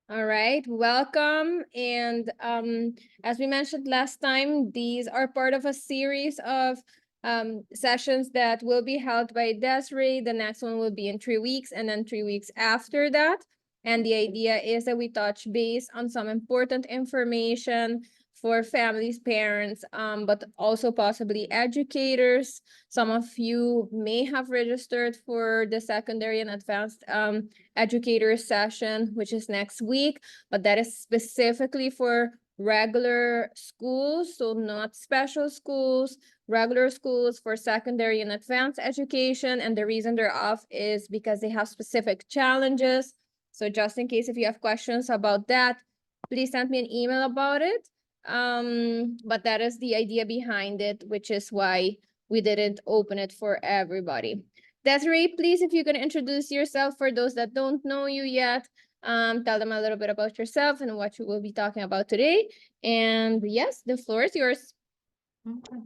All right, welcome. And as we mentioned last time, these are part of a series of sessions that will be held by Desiree. The next one will be in 3 weeks, and then 3 weeks after that. And the idea is that we touch base on some important information for families, parents, but also possibly educators. Some of you may have registered for the secondary and advanced educator session, which is next week, but that is specifically for regular schools, so not special schools, regular schools for secondary and advanced education. And the reason they're off is because they have specific challenges. So just in case if you have questions about that, please send me an email about it. But that is the idea behind it, which is why we didn't open it for everybody. Desiree, please, if you can introduce yourself for those that don't know you yet, tell them a little bit about yourself and what you will be talking about today. And yes, the floor is yours. Okay.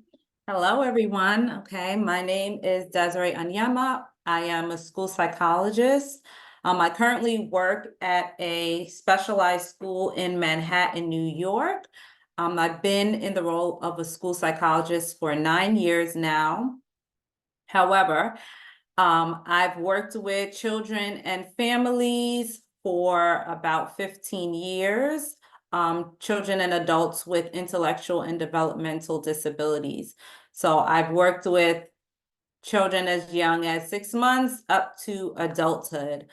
Hello, everyone. Okay, my name is Desiree Anyama. I am a school psychologist. I currently work at a specialized school in Manhattan, New York. I've been in the role of a school psychologist for 9 years now. However, I've worked with children and families for about 15 years, children and adults with intellectual and developmental disabilities. So I've worked with children as young as 6 months up to adulthood.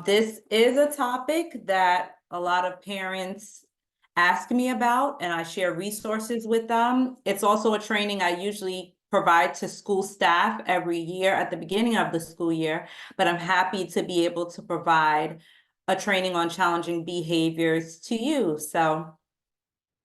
This is a topic that a lot of parents ask me about, and I share resources with them. It's also a training I usually provide to school staff every year at the beginning of the school year, but I'm happy to be able to provide a training on challenging behaviors to you. So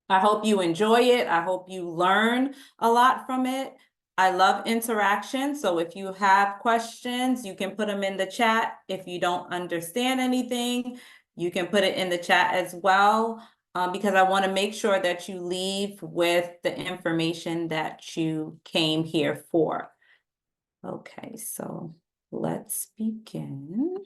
I hope you enjoy it. I hope you learn a lot from it. I love interaction. So if you have questions, you can put them in the chat. If you don't understand anything, you can put it in the chat as well, because I want to make sure that you leave with the information that you came here for. Okay, so let's begin.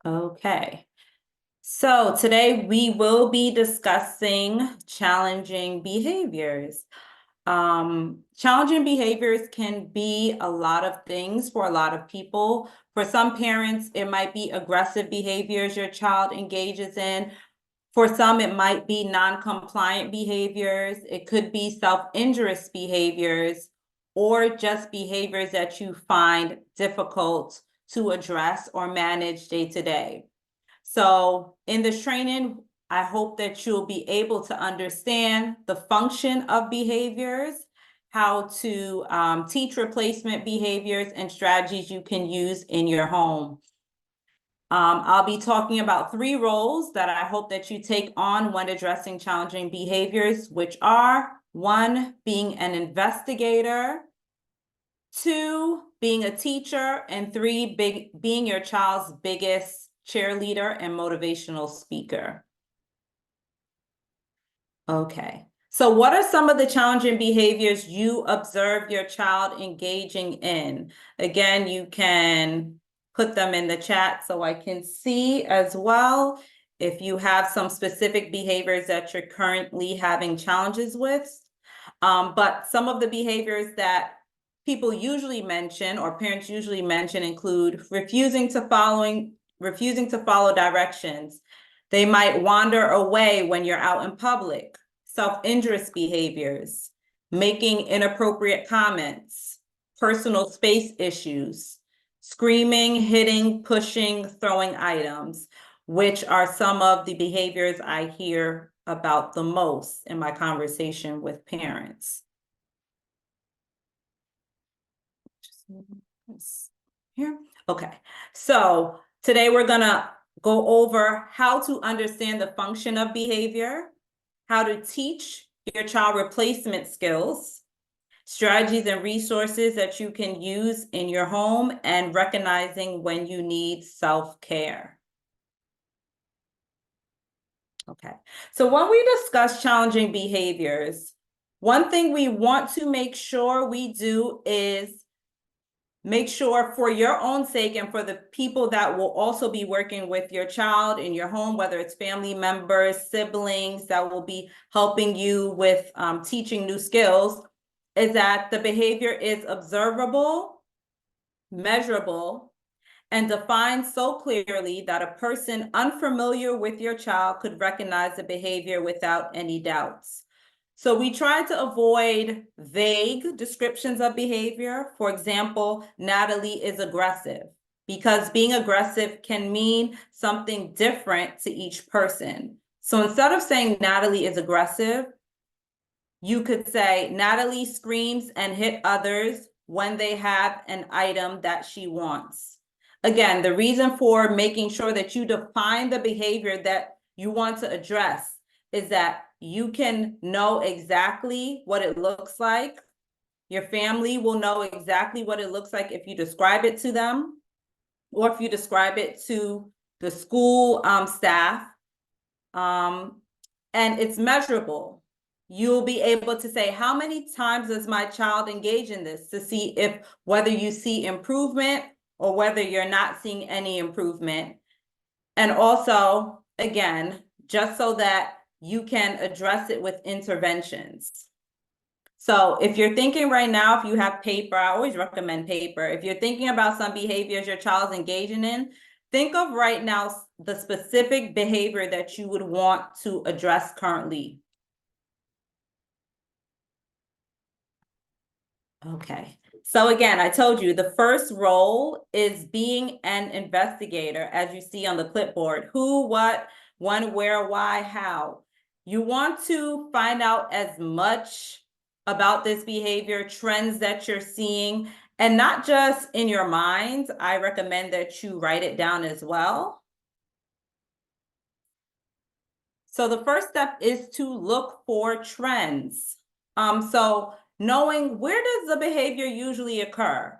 Okay. So today we will be discussing challenging behaviors. Challenging behaviors can be a lot of things for a lot of people. For some parents, it might be aggressive behaviors your child engages in. For some, it might be non-compliant behaviors. It could be self-injurious behaviors, or just behaviors that you find difficult to address or manage day to day. So in this training, I hope that you'll be able to understand the function of behaviors, how to teach replacement behaviors and strategies you can use in your home. I'll be talking about 3 roles that I hope that you take on when addressing challenging behaviors, which are 1, being an investigator, 2, being a teacher, and 3, being your child's biggest cheerleader and motivational speaker. Okay, so what are some of the challenging behaviors you observe your child engaging in? Again, you can put them in the chat so I can see as well if you have some specific behaviors that you're currently having challenges with. But some of the behaviors that people usually mention or parents usually mention include refusing to follow directions. They might wander away when you're out in public, self-injurious behaviors, making inappropriate comments, personal space issues, screaming, hitting, pushing, throwing items, which are some of the behaviors I hear about the most in my conversation with parents. Here. Okay, so today we're gonna go over how to understand the function of behavior, how to teach your child replacement skills, strategies and resources that you can use in your home, and recognizing when you need self-care. Okay, so when we discuss challenging behaviors, one thing we want to make sure we do is make sure, for your own sake and for the people that will also be working with your child in your home, whether it's family members, siblings that will be helping you with teaching new skills, is that the behavior is observable, measurable, and defined so clearly that a person unfamiliar with your child could recognize the behavior without any doubts. So we try to avoid vague descriptions of behavior. For example, Natalie is aggressive, because being aggressive can mean something different to each person. So instead of saying Natalie is aggressive, you could say Natalie screams and hit others when they have an item that she wants. Again, the reason for making sure that you define the behavior that you want to address is that you can know exactly what it looks like. Your family will know exactly what it looks like if you describe it to them, or if you describe it to the school staff, and it's measurable. You'll be able to say, how many times does my child engage in this, to see if whether you see improvement or whether you're not seeing any improvement. And also, again, just so that you can address it with interventions. So if you're thinking right now, if you have paper, I always recommend paper. If you're thinking about some behaviors your child's engaging in, think of right now the specific behavior that you would want to address currently. Okay, so again, I told you the first role is being an investigator, as you see on the clipboard. Who, what, when, where, why, how. You want to find out as much about this behavior, trends that you're seeing, and not just in your mind. I recommend that you write it down as well. So the first step is to look for trends. So knowing, where does the behavior usually occur?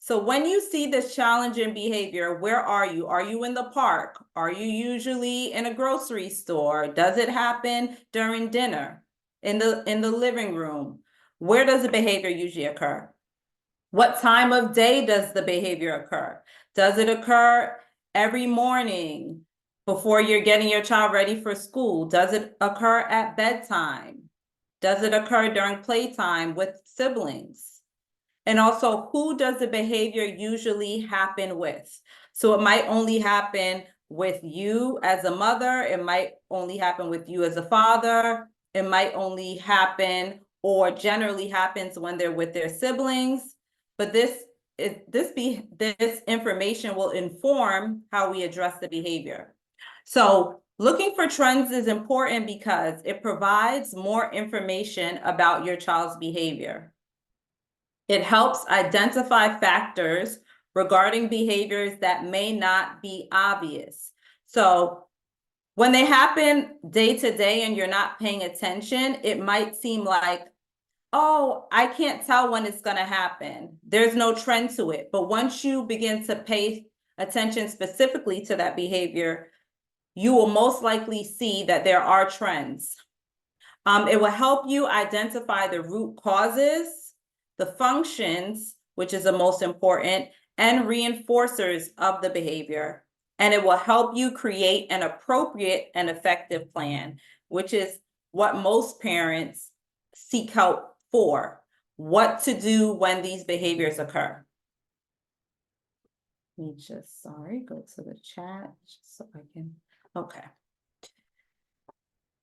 So when you see this challenging behavior, where are you? Are you in the park? Are you usually in a grocery store? Does it happen during dinner? In the living room? Where does the behavior usually occur? What time of day does the behavior occur? Does it occur every morning before you're getting your child ready for school? Does it occur at bedtime? Does it occur during playtime with siblings? And also, who does the behavior usually happen with? So it might only happen with you as a mother. It might only happen with you as a father. It might only happen, or generally happens, when they're with their siblings. But this information will inform how we address the behavior. So looking for trends is important because it provides more information about your child's behavior. It helps identify factors regarding behaviors that may not be obvious. So when they happen day to day and you're not paying attention, it might seem like, oh, I can't tell when it's going to happen. There's no trend to it. But once you begin to pay attention specifically to that behavior, you will most likely see that there are trends. It will help you identify the root causes, the functions, which is the most important, and reinforcers of the behavior. And it will help you create an appropriate and effective plan, which is what most parents seek help for, what to do when these behaviors occur. Let me just, go to the chat just so I can, okay.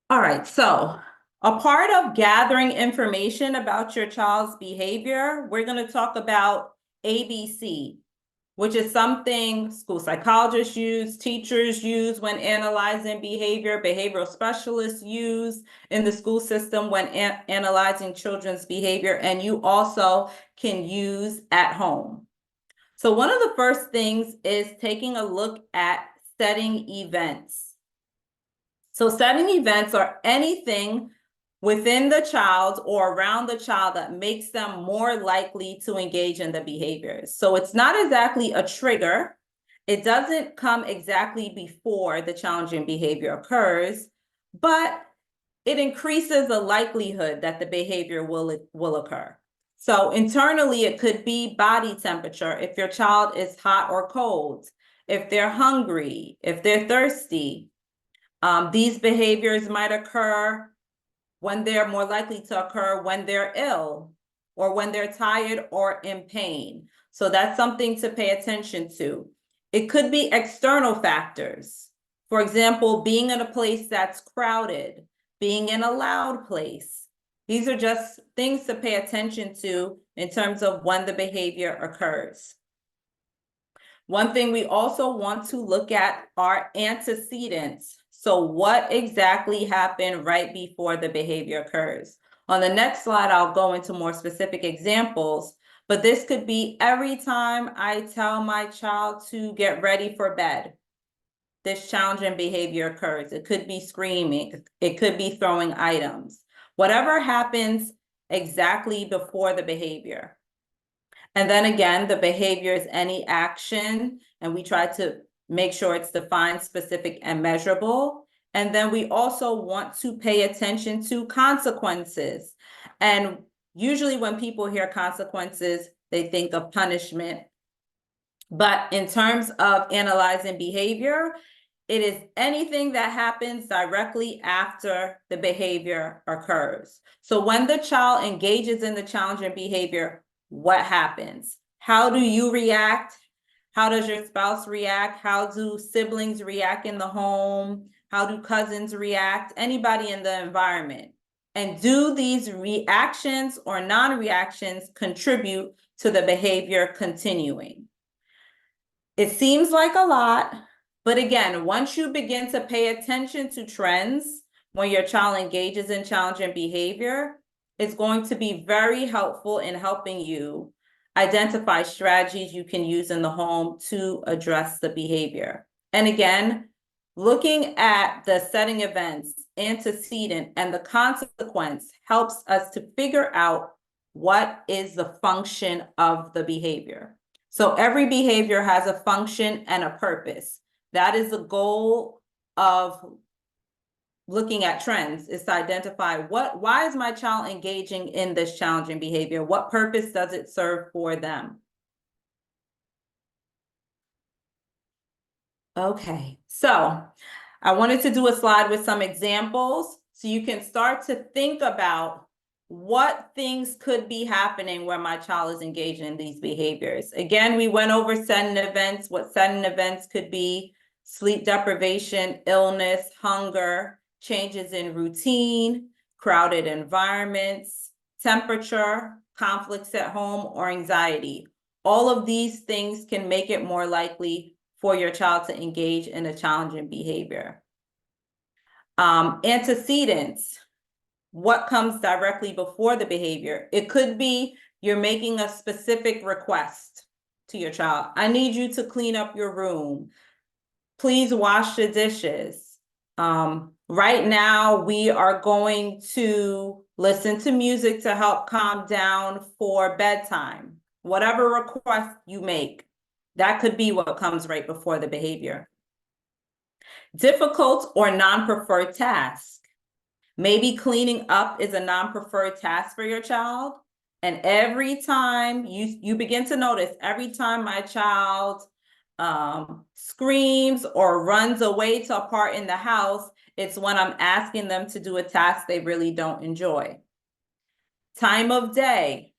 All right, so a part of gathering information about your child's behavior, we're going to talk about ABC, which is something school psychologists use, teachers use when analyzing behavior, behavioral specialists use in the school system when analyzing children's behavior, and you also can use at home. So one of the first things is taking a look at setting events. So setting events are anything within the child or around the child that makes them more likely to engage in the behaviors. So it's not exactly a trigger. It doesn't come exactly before the challenging behavior occurs, but it increases the likelihood that the behavior will occur. So internally, it could be body temperature, if your child is hot or cold, if they're hungry, if they're thirsty. These behaviors might occur when they're more likely to occur when they're ill or when they're tired or in pain. So that's something to pay attention to. It could be external factors. For example, being in a place that's crowded, being in a loud place. These are just things to pay attention to in terms of when the behavior occurs. One thing we also want to look at are antecedents. So what exactly happened right before the behavior occurs? On the next slide, I'll go into more specific examples, but this could be every time I tell my child to get ready for bed, this challenging behavior occurs. It could be screaming, it could be throwing items, whatever happens exactly before the behavior. And then again, the behavior is any action, and we try to make sure it's defined, specific, and measurable. And then we also want to pay attention to consequences. And usually when people hear consequences, they think of punishment. But in terms of analyzing behavior, it is anything that happens directly after the behavior occurs. So when the child engages in the challenging behavior, what happens? How do you react? How does your spouse react? How do siblings react in the home? How do cousins react? Anybody in the environment? And do these reactions or non-reactions contribute to the behavior continuing? It seems like a lot, but again, once you begin to pay attention to trends when your child engages in challenging behavior, it's going to be very helpful in helping you identify strategies you can use in the home to address the behavior. And again, looking at the setting events, antecedent, and the consequence helps us to figure out what is the function of the behavior. So every behavior has a function and a purpose. That is the goal of looking at trends, is to identify why is my child engaging in this challenging behavior? What purpose does it serve for them? Okay, so I wanted to do a slide with some examples so you can start to think about what things could be happening where my child is engaging in these behaviors. Again, we went over sudden events, what sudden events could be: sleep deprivation, illness, hunger, changes in routine, crowded environments, temperature, conflicts at home, or anxiety. All of these things can make it more likely for your child to engage in a challenging behavior. Antecedents, what comes directly before the behavior? It could be you're making a specific request to your child. I need you to clean up your room. Please wash the dishes. Right now, we are going to listen to music to help calm down for bedtime. Whatever request you make, that could be what comes right before the behavior. Difficult or non-preferred task. Maybe cleaning up is a non-preferred task for your child. And every time you begin to notice, every time my child screams or runs away to a part in the house, it's when I'm asking them to do a task they really don't enjoy. Time of day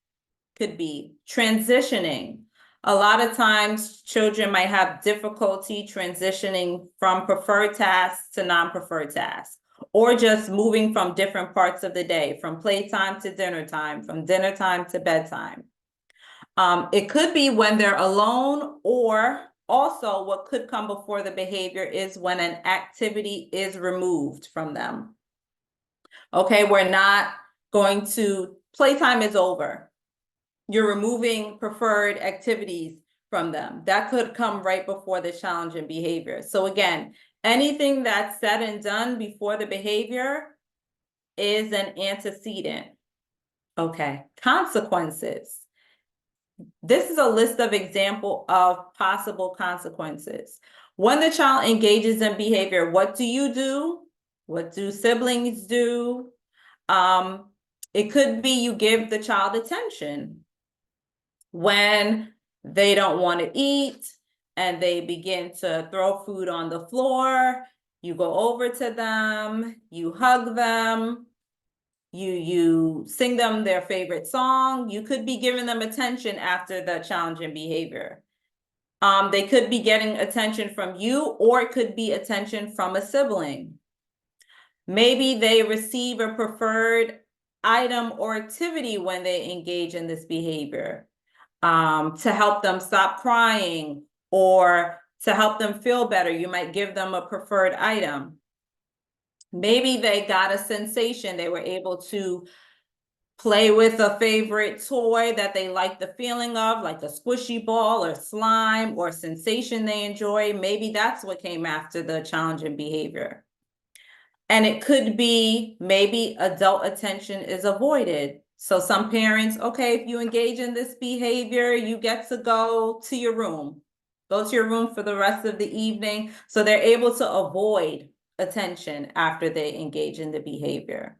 could be transitioning. A lot of times children might have difficulty transitioning from preferred tasks to non-preferred tasks, or just moving from different parts of the day, from playtime to dinner time, from dinner time to bedtime. It could be when they're alone, or also what could come before the behavior is when an activity is removed from them. Okay, we're not going to, playtime is over. You're removing preferred activities from them. That could come right before the challenging behavior. So again, anything that's said and done before the behavior is an antecedent. Okay, consequences. This is a list of examples of possible consequences. When the child engages in behavior, what do? What do siblings do? It could be you give the child attention when they don't want to eat and they begin to throw food on the floor. You go over to them, you hug them, you sing them their favorite song. You could be giving them attention after the challenging behavior. They could be getting attention from you, or it could be attention from a sibling. Maybe they receive a preferred item or activity when they engage in this behavior, to help them stop crying or to help them feel better. You might give them a preferred item. Maybe they got a sensation. They were able to play with a favorite toy that they like the feeling of, like a squishy ball or slime or sensation they enjoy. Maybe that's what came after the challenging behavior. And it could be maybe adult attention is avoided. So some parents, okay, if you engage in this behavior, you get to go to your room. Go to your room for the rest of the evening. So they're able to avoid attention after they engage in the behavior,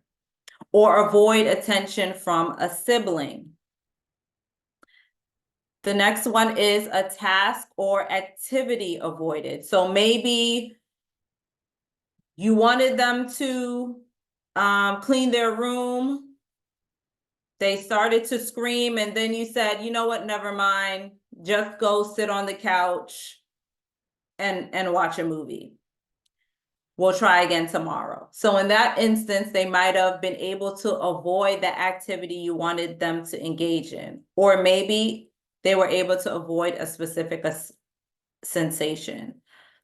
or avoid attention from a sibling. The next one is a task or activity avoided. So maybe you wanted them to clean their room. They started to scream, and then you said, you know what, never mind, just go sit on the couch and watch a movie. We'll try again tomorrow. So in that instance, they might have been able to avoid the activity you wanted them to engage in, or maybe they were able to avoid a specific sensation.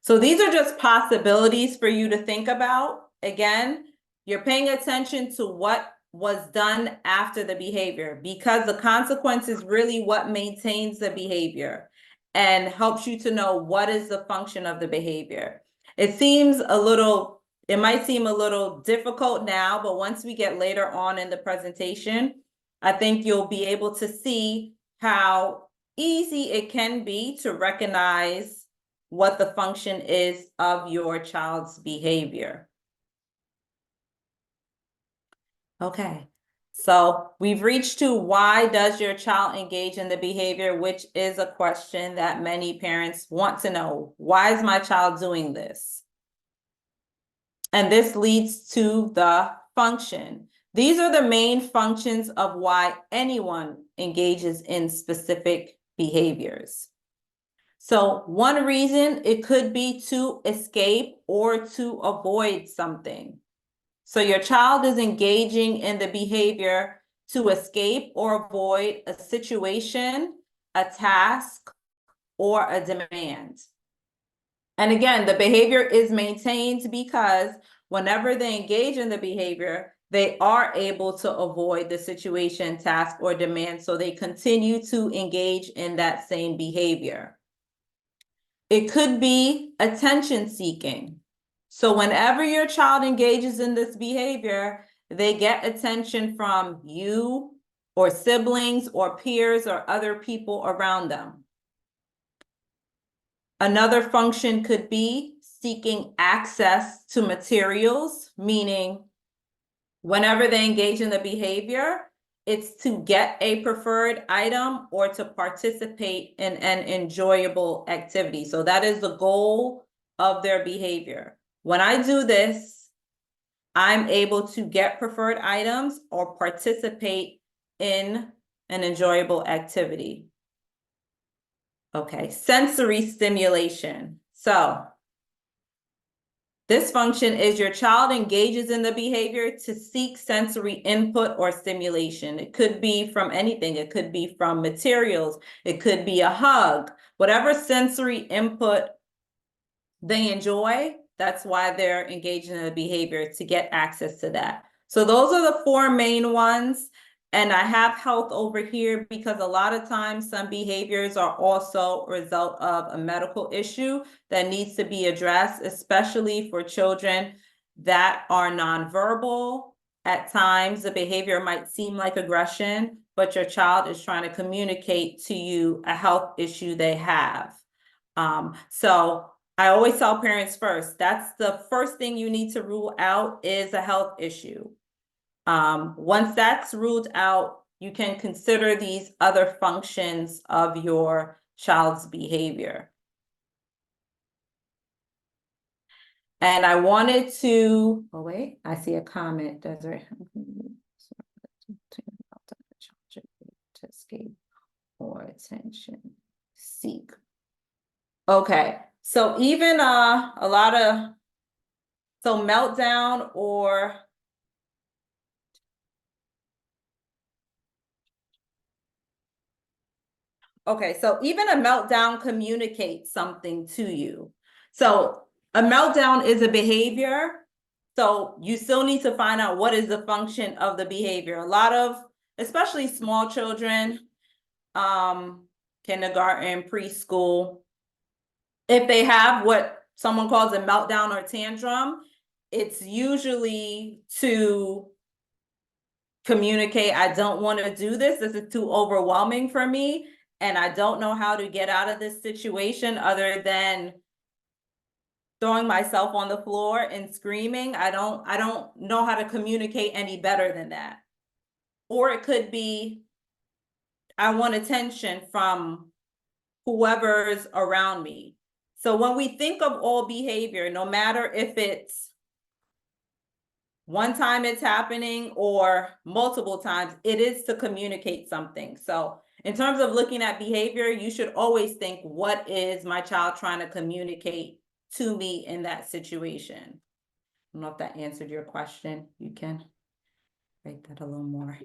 So these are just possibilities for you to think about. Again, you're paying attention to what was done after the behavior, because the consequence is really what maintains the behavior and helps you to know what is the function of the behavior. It might seem a little difficult now, but once we get later on in the presentation, I think you'll be able to see how easy it can be to recognize what the function is of your child's behavior. Okay, so we've reached to why does your child engage in the behavior, which is a question that many parents want to know. Why is my child doing this? And this leads to the function. These are the main functions of why anyone engages in specific behaviors. So one reason, it could be to escape or to avoid something. So your child is engaging in the behavior to escape or avoid a situation, a task, or a demand. And again, the behavior is maintained because whenever they engage in the behavior, they are able to avoid the situation, task, or demand, so they continue to engage in that same behavior. It could be attention seeking. So whenever your child engages in this behavior, they get attention from you or siblings or peers or other people around them. Another function could be seeking access to materials, meaning whenever they engage in the behavior, it's to get a preferred item or to participate in an enjoyable activity. So that is the goal of their behavior. When I do this, I'm able to get preferred items or participate in an enjoyable activity. Okay, sensory stimulation. So this function is your child engages in the behavior to seek sensory input or stimulation. It could be from anything. It could be from materials. It could be a hug. Whatever sensory input they enjoy, that's why they're engaging in the behavior, to get access to that. So those are the four main ones. And I have health over here because a lot of times some behaviors are also a result of a medical issue that needs to be addressed, especially for children that are nonverbal. At times, the behavior might seem like aggression, but your child is trying to communicate to you a health issue they have. So I always tell parents first, that's the first thing you need to rule out is a health issue. Once that's ruled out, you can consider these other functions of your child's behavior. And I wanted to, oh wait, I see a comment, Desiree. To escape or attention seek. Okay, so even a lot of, so meltdown or okay, so even a meltdown communicates something to you. So a meltdown is a behavior. So you still need to find out what is the function of the behavior. A lot of, especially small children, kindergarten, preschool, if they have what someone calls a meltdown or tantrum, it's usually to communicate, I don't want to do this. This is too overwhelming for me. And I don't know how to get out of this situation other than throwing myself on the floor and screaming. I don't know how to communicate any better than that. Or it could be, I want attention from whoever's around me. So when we think of all behavior, no matter if it's one time it's happening or multiple times, it is to communicate something. So in terms of looking at behavior, you should always think, what is my child trying to communicate to me in that situation? I don't know if that answered your question. You can write that a little more.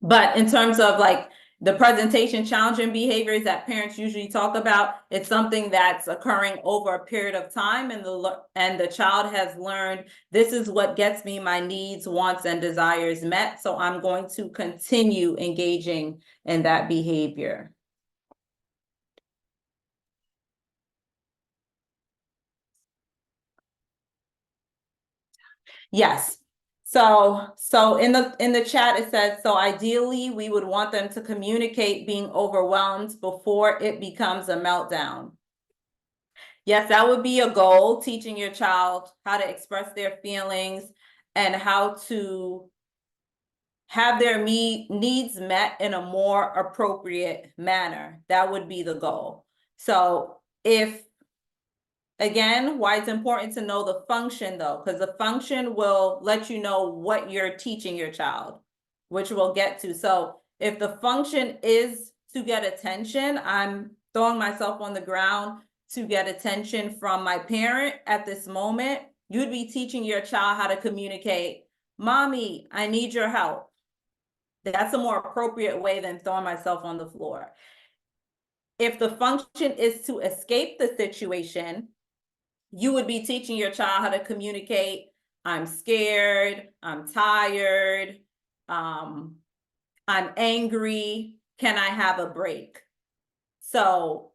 But in terms of like the presentation challenging behaviors that parents usually talk about, it's something that's occurring over a period of time, and the child has learned, this is what gets me my needs, wants, and desires met, so I'm going to continue engaging in that behavior. Yes. So in the chat, it says, so ideally, we would want them to communicate being overwhelmed before it becomes a meltdown. Yes, that would be a goal, teaching your child how to express their feelings and how to have their needs met in a more appropriate manner. That would be the goal. So again, why it's important to know the function though, because the function will let you know what you're teaching your child, which we'll get to. So if the function is to get attention, I'm throwing myself on the ground to get attention from my parent at this moment, you'd be teaching your child how to communicate, Mommy, I need your help. That's a more appropriate way than throwing myself on the floor. If the function is to escape the situation, you would be teaching your child how to communicate, I'm scared, I'm tired, I'm angry, can I have a break? So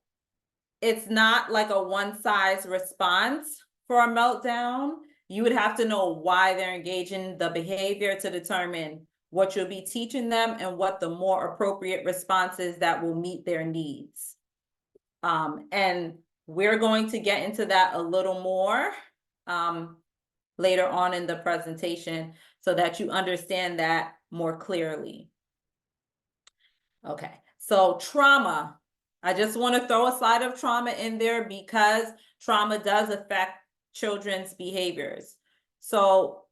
it's not like a one-size response for a meltdown. You would have to know why they're engaging the behavior to determine what you'll be teaching them and what the more appropriate response is that will meet their needs. And we're going to get into that a little more later on in the presentation so that you understand that more clearly. Okay, so trauma. I just want to throw a slide of trauma in there because trauma does affect children's behaviors. So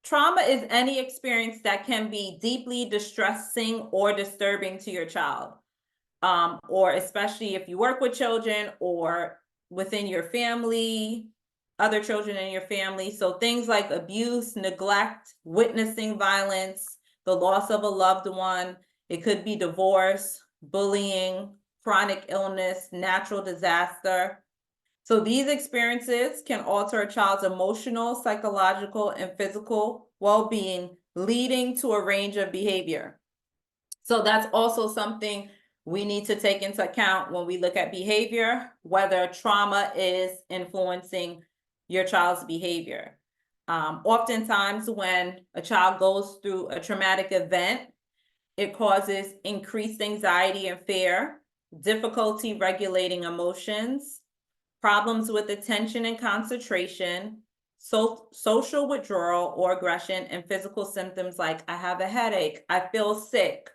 trauma is any experience that can be deeply distressing or disturbing to your child. Or especially if you work with children or within your family, other children in your family. So things like abuse, neglect, witnessing violence, the loss of a loved one, it could be divorce, bullying, chronic illness, natural disaster. So these experiences can alter a child's emotional, psychological, and physical well-being, leading to a range of behavior. So that's also something we need to take into account when we look at behavior, whether trauma is influencing your child's behavior. Oftentimes when a child goes through a traumatic event, it causes increased anxiety and fear, difficulty regulating emotions, problems with attention and concentration, social withdrawal or aggression, and physical symptoms like I have a headache, I feel sick.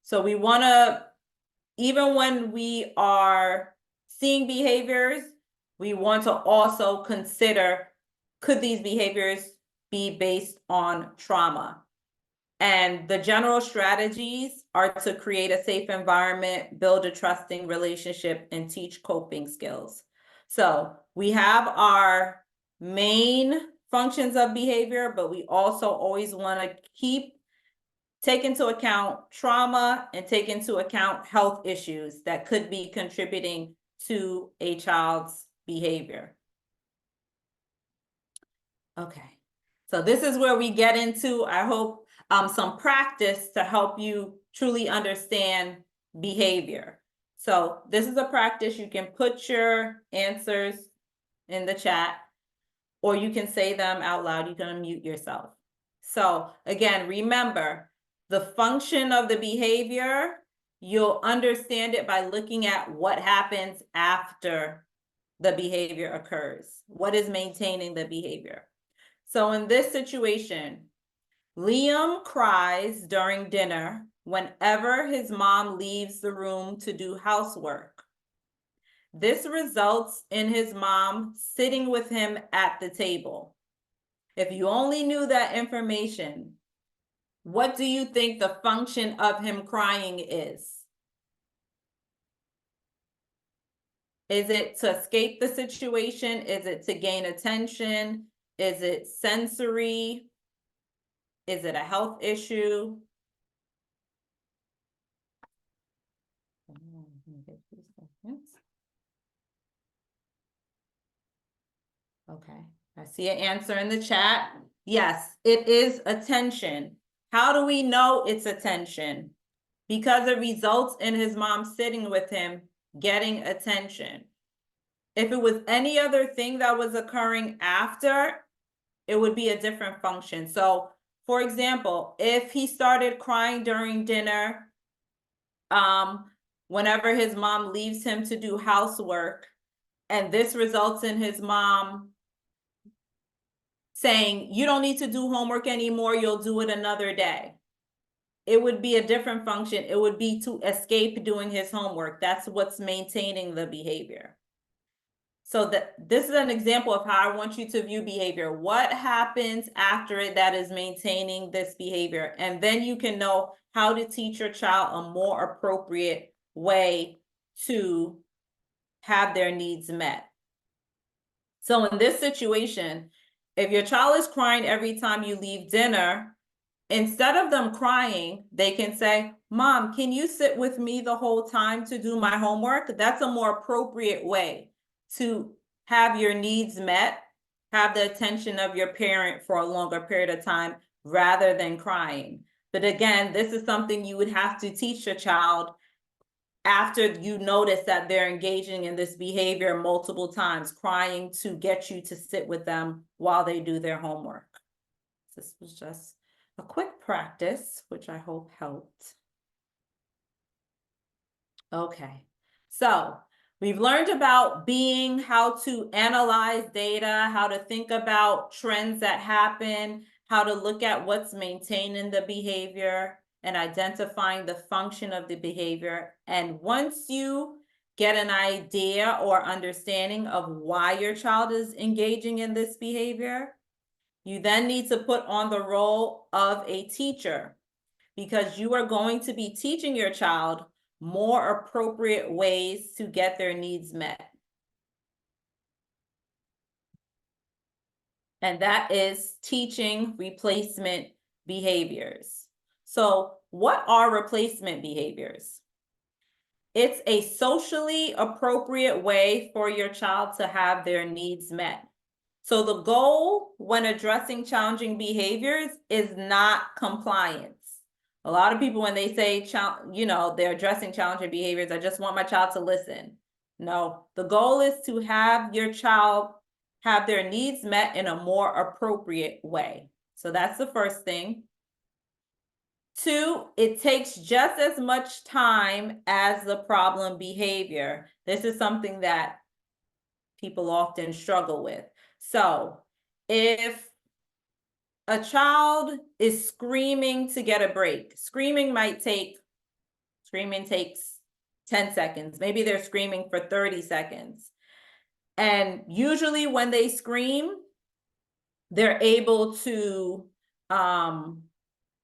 So we want to, even when we are seeing behaviors, we want to also consider, could these behaviors be based on trauma? And the general strategies are to create a safe environment, build a trusting relationship, and teach coping skills. So we have our main functions of behavior, but we also always want to take into account trauma and take into account health issues that could be contributing to a child's behavior. Okay, so this is where we get into, I hope, some practice to help you truly understand behavior. So this is a practice. You can put your answers in the chat, or you can say them out loud. You can unmute yourself. So again, remember the function of the behavior. You'll understand it by looking at what happens after the behavior occurs. What is maintaining the behavior? So in this situation, Liam cries during dinner whenever his mom leaves the room to do housework. This results in his mom sitting with him at the table. If you only knew that information, what do you think the function of him crying is? Is it to escape the situation? Is it to gain attention? Is it sensory? Is it a health issue? Okay, I see an answer in the chat. Yes, it is attention. How do we know it's attention? Because it results in his mom sitting with him, getting attention. If it was any other thing that was occurring after, it would be a different function. So, for example, if he started crying during dinner, whenever his mom leaves him to do housework, and this results in his mom saying, you don't need to do homework anymore, you'll do it another day. It would be a different function. It would be to escape doing his homework. That's what's maintaining the behavior. So this is an example of how I want you to view behavior. What happens after it that is maintaining this behavior? And then you can know how to teach your child a more appropriate way to have their needs met. So in this situation, if your child is crying every time you leave dinner, instead of them crying, they can say, Mom, can you sit with me the whole time to do my homework? That's a more appropriate way to have your needs met, have the attention of your parent for a longer period of time rather than crying. But again, this is something you would have to teach your child after you notice that they're engaging in this behavior multiple times, crying to get you to sit with them while they do their homework. This was just a quick practice, which I hope helped. Okay, so we've learned about being, how to analyze data, how to think about trends that happen, how to look at what's maintaining the behavior, and identifying the function of the behavior. And once you get an idea or understanding of why your child is engaging in this behavior, you then need to put on the role of a teacher, because you are going to be teaching your child more appropriate ways to get their needs met. And that is teaching replacement behaviors. So what are replacement behaviors? It's a socially appropriate way for your child to have their needs met. So the goal when addressing challenging behaviors is not compliance. A lot of people, when they say, they're addressing challenging behaviors, I just want my child to listen. No, the goal is to have your child have their needs met in a more appropriate way. So that's the first thing. 2, it takes just as much time as the problem behavior. This is something that people often struggle with. So if a child is screaming to get a break, screaming takes 10 seconds. Maybe they're screaming for 30 seconds. And usually when they scream, they're able to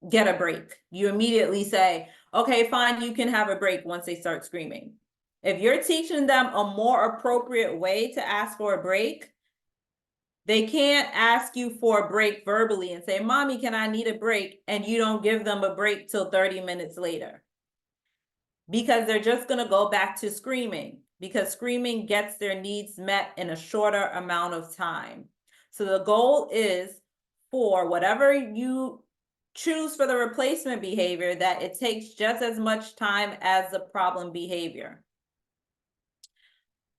get a break. You immediately say, okay, fine, you can have a break once they start screaming. If you're teaching them a more appropriate way to ask for a break, they can't ask you for a break verbally and say, Mommy, can I need a break? And you don't give them a break till 30 minutes later. Because they're just going to go back to screaming, because screaming gets their needs met in a shorter amount of time. So the goal is for whatever you choose for the replacement behavior, that it takes just as much time as the problem behavior.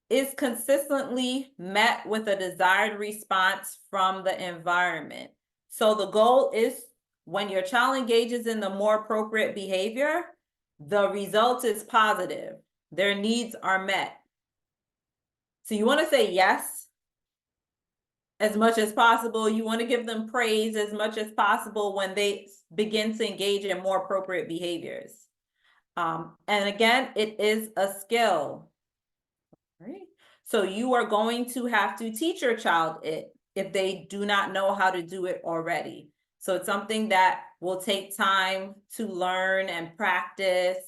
Is consistently met with a desired response from the environment. So the goal is when your child engages in the more appropriate behavior, the result is positive. Their needs are met. So you want to say yes as much as possible. You want to give them praise as much as possible when they begin to engage in more appropriate behaviors. And again, it is a skill. Right? So you are going to have to teach your child it if they do not know how to do it already. So it's something that will take time to learn and practice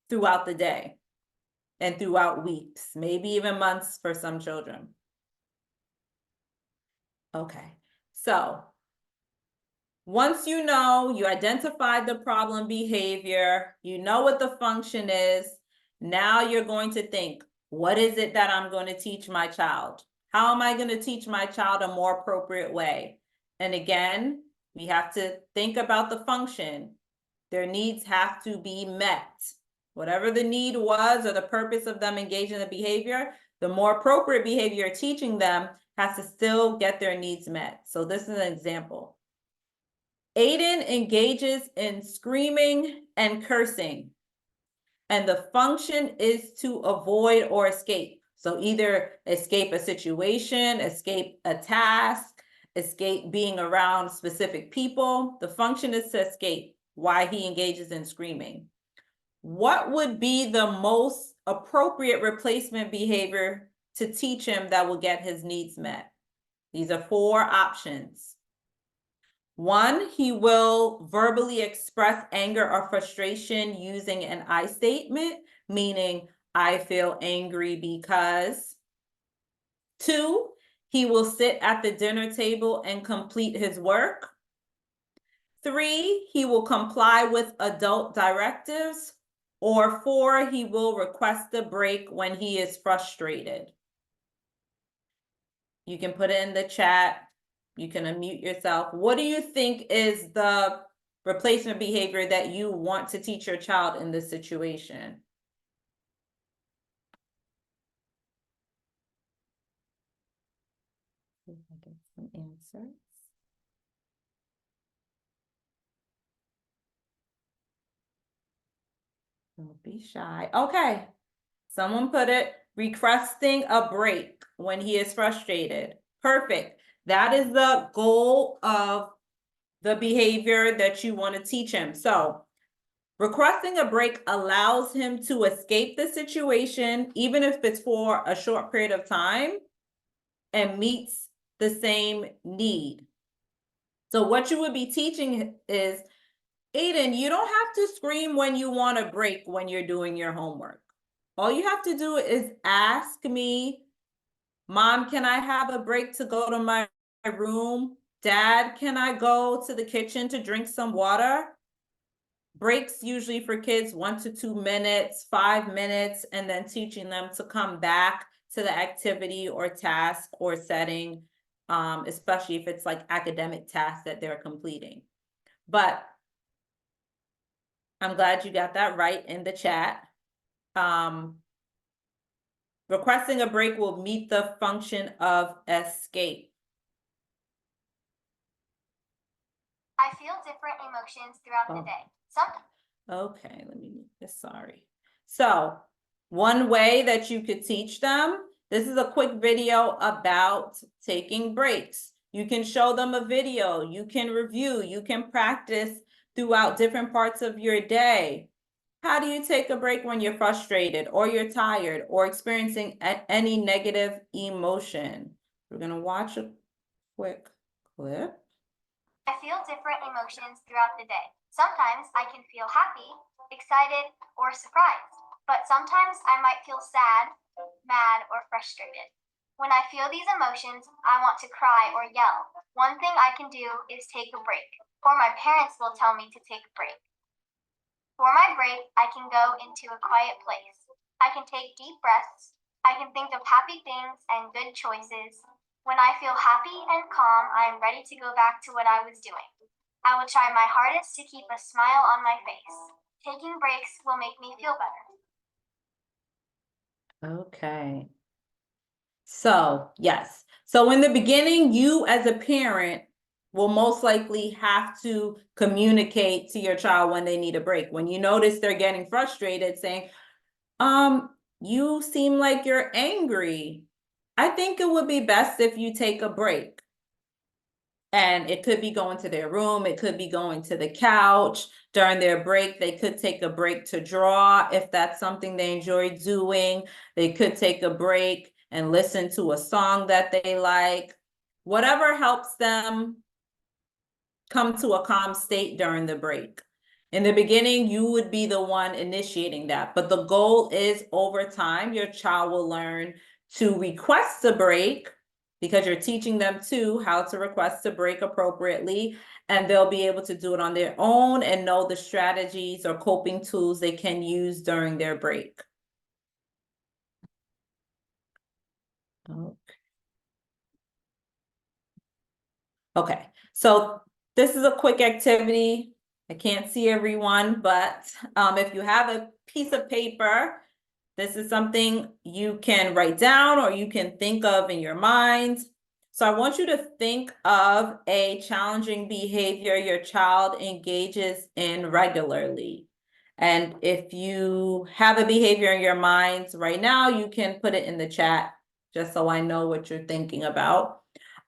throughout the day and throughout weeks, maybe even months for some children. Okay, so once you know, you identified the problem behavior, you know what the function is, now you're going to think, what is it that I'm going to teach my child? How am I going to teach my child a more appropriate way? And again, we have to think about the function. Their needs have to be met. Whatever the need was or the purpose of them engaging in the behavior, the more appropriate behavior you're teaching them has to still get their needs met. So this is an example. Aiden engages in screaming and cursing, and the function is to avoid or escape. So either escape a situation, escape a task, escape being around specific people. The function is to escape why he engages in screaming. What would be the most appropriate replacement behavior to teach him that will get his needs met? These are 4 options. 1, he will verbally express anger or frustration using an I statement, meaning I feel angry because. 2, he will sit at the dinner table and complete his work. 3, he will comply with adult directives. Or 4, he will request a break when he is frustrated. You can put it in the chat. You can unmute yourself. What do you think is the replacement behavior that you want to teach your child in this situation? See if I get some answers. Don't be shy. Okay. Someone put it, requesting a break when he is frustrated. Perfect. That is the goal of the behavior that you want to teach him. So requesting a break allows him to escape the situation, even if it's for a short period of time, and meets the same need. So what you would be teaching is, Aiden, you don't have to scream when you want a break when you're doing your homework. All you have to do is ask me, Mom, can I have a break to go to my room? Dad, can I go to the kitchen to drink some water? Breaks usually for kids 1 to 2 minutes, 5 minutes, and then teaching them to come back to the activity or task or setting, especially if it's like academic tasks that they're completing. But I'm glad you got that right in the chat. Requesting a break will meet the function of escape. I feel different emotions throughout the Oh. day. Sometimes Okay, let me move this, sorry. So, one way that you could teach them, this is a quick video about taking breaks. You can show them a video, you can review, you can practice throughout different parts of your day. How do you take a break when you're frustrated or you're tired or experiencing any negative emotion? We're gonna watch a quick clip. I feel different emotions throughout the day. Sometimes I can feel happy, excited, or surprised, but sometimes I might feel sad, mad, or frustrated. When I feel these emotions, I want to cry or yell. One thing I can do is take a break, or my parents will tell me to take a break. For my break, I can go into a quiet place. I can take deep breaths. I can think of happy things and good choices. When I feel happy and calm, I am ready to go back to what I was doing. I will try my hardest to keep a smile on my face. Taking breaks will make me feel better. Okay. So, yes. So in the beginning, you as a parent will most likely have to communicate to your child when they need a break. When you notice they're getting frustrated, saying, you seem like you're angry. I think it would be best if you take a break. And it could be going to their room, it could be going to the couch. During their break, they could take a break to draw if that's something they enjoy doing. They could take a break and listen to a song that they like. Whatever helps them come to a calm state during the break. In the beginning, you would be the one initiating that, but the goal is over time, your child will learn to request a break because you're teaching them too how to request a break appropriately, and they'll be able to do it on their own and know the strategies or coping tools they can use during their break. Okay, so this is a quick activity. I can't see everyone, but if you have a piece of paper, this is something you can write down or you can think of in your mind. So I want you to think of a challenging behavior your child engages in regularly. And if you have a behavior in your mind right now, you can put it in the chat just so I know what you're thinking about.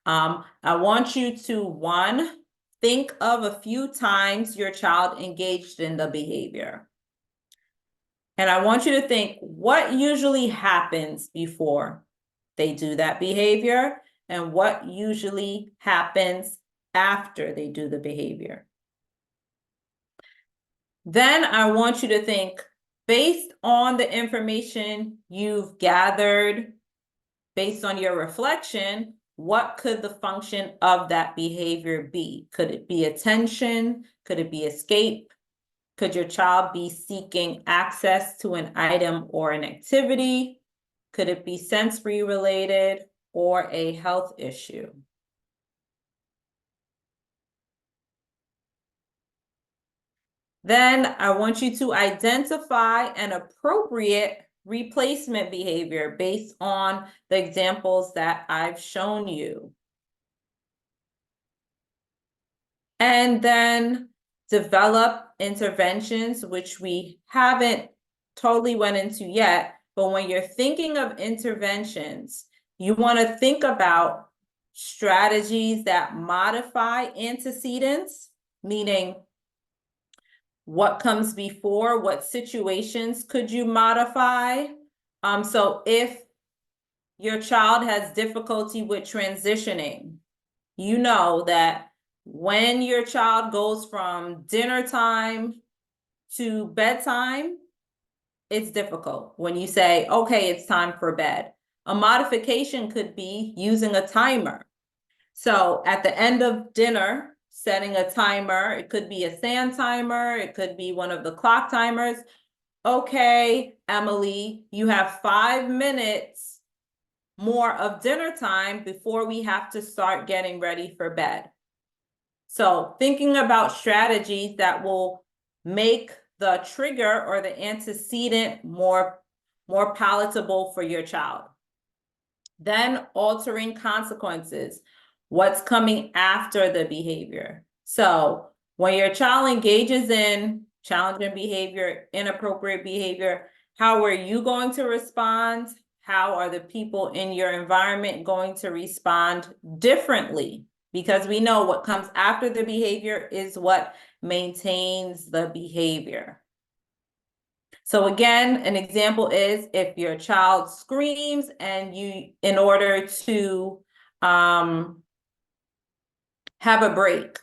I want you to, one, think of a few times your child engaged in the behavior. And I want you to think what usually happens before they do that behavior and what usually happens after they do the behavior. Then I want you to think, based on the information you've gathered, based on your reflection, what could the function of that behavior be? Could it be attention? Could it be escape? Could your child be seeking access to an item or an activity? Could it be sensory related or a health issue? Then I want you to identify an appropriate replacement behavior based on the examples that I've shown you. And then develop interventions, which we haven't totally went into yet, but when you're thinking of interventions, you want to think about strategies that modify antecedents, meaning what comes before, what situations could you modify? So if your child has difficulty with transitioning, you know that when your child goes from dinner time to bedtime, it's difficult. When you say, okay, it's time for bed. A modification could be using a timer. So at the end of dinner, setting a timer, it could be a sand timer, it could be one of the clock timers. Okay, Emily, you have 5 minutes more of dinner time before we have to start getting ready for bed. So thinking about strategies that will make the trigger or the antecedent more palatable for your child. Then altering consequences. What's coming after the behavior? So When your child engages in challenging behavior, inappropriate behavior, how are you going to respond? How are the people in your environment going to respond differently? Because we know what comes after the behavior is what maintains the behavior. So again, an example is if your child screams and you, in order to have a break.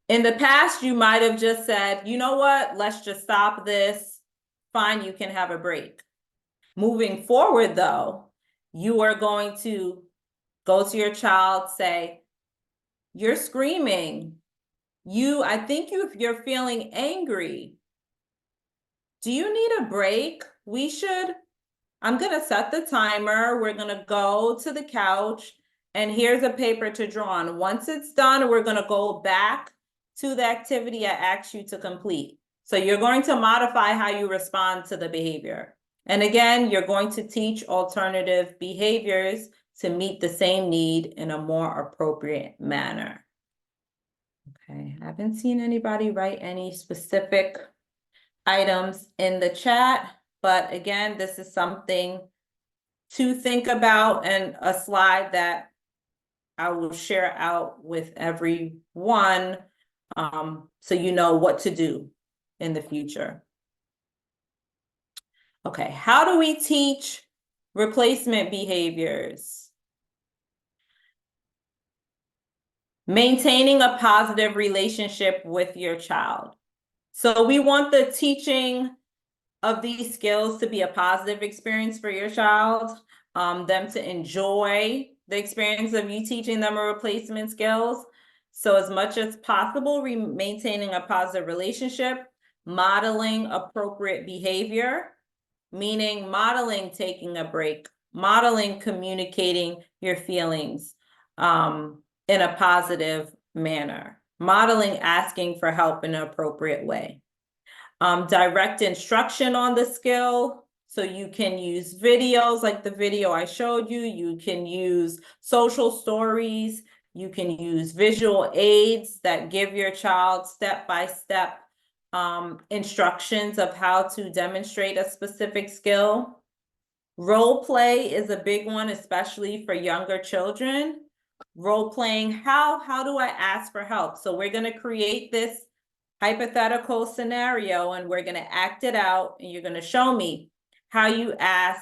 In the past, you might have just said, you know what, let's just stop this. Fine, you can have a break. Moving forward though, you are going to go to your child, say, you're screaming. I think you're feeling angry. Do you need a break? I'm gonna set the timer. We're gonna go to the couch and here's a paper to draw on. Once it's done, we're gonna go back to the activity I asked you to complete. So you're going to modify how you respond to the behavior. And again, you're going to teach alternative behaviors to meet the same need in a more appropriate manner. Okay, I haven't seen anybody write any specific items in the chat, but again, this is something to think about and a slide that I will share out with everyone, so you know what to do in the future. Okay, how do we teach replacement behaviors? Maintaining a positive relationship with your child. So we want the teaching of these skills to be a positive experience for your child, them to enjoy the experience of you teaching them a replacement skills. So as much as possible, maintaining a positive relationship, modeling appropriate behavior, meaning modeling taking a break, modeling communicating your feelings in a positive manner, modeling asking for help in an appropriate way. Direct instruction on the skill. So you can use videos like the video I showed you. You can use social stories. You can use visual aids that give your child step-by-step instructions of how to demonstrate a specific skill. Role play is a big one, especially for younger children. Role playing, how do I ask for help? So we're going to create this hypothetical scenario and we're going to act it out and you're going to show me how you ask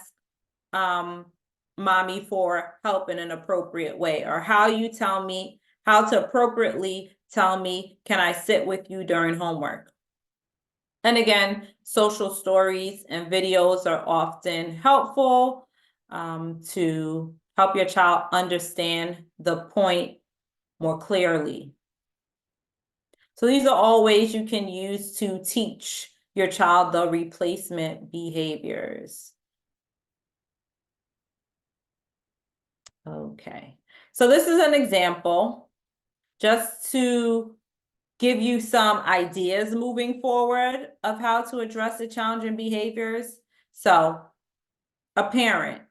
mommy for help in an appropriate way, or how you tell me how to appropriately tell me, can I sit with you during homework? And again, social stories and videos are often helpful to help your child understand the point more clearly. So these are all ways you can use to teach your child the replacement behaviors. Okay, so this is an example just to give you some ideas moving forward of how to address the challenging behaviors. So, a parent,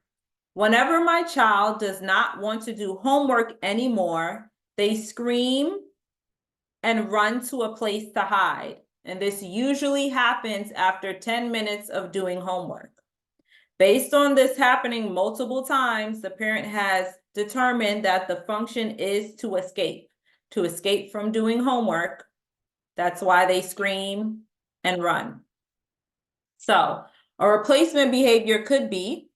whenever my child does not want to do homework anymore, they scream and run to a place to hide. And this usually happens after 10 minutes of doing homework. Based on this happening multiple times, the parent has determined that the function is to escape from doing homework. That's why they scream and run. So a replacement behavior could be,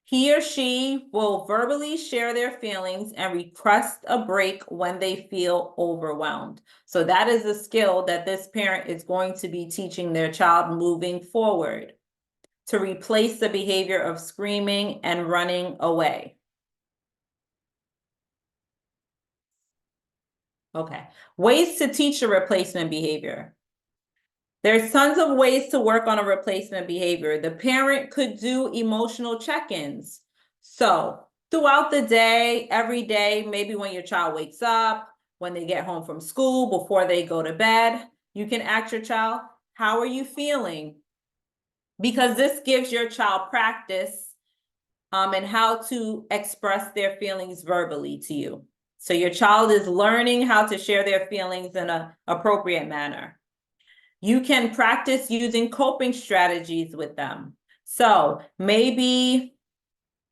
he or she will verbally share their feelings and request a break when they feel overwhelmed. So that is a skill that this parent is going to be teaching their child moving forward, to replace the behavior of screaming and running away. Okay, ways to teach a replacement behavior. There's tons of ways to work on a replacement behavior. The parent could do emotional check-ins. So throughout the day, every day, maybe when your child wakes up, when they get home from school, before they go to bed, you can ask your child, how are you feeling? Because this gives your child practice and how to express their feelings verbally to you. So your child is learning how to share their feelings in an appropriate manner. You can practice using coping strategies with them. So maybe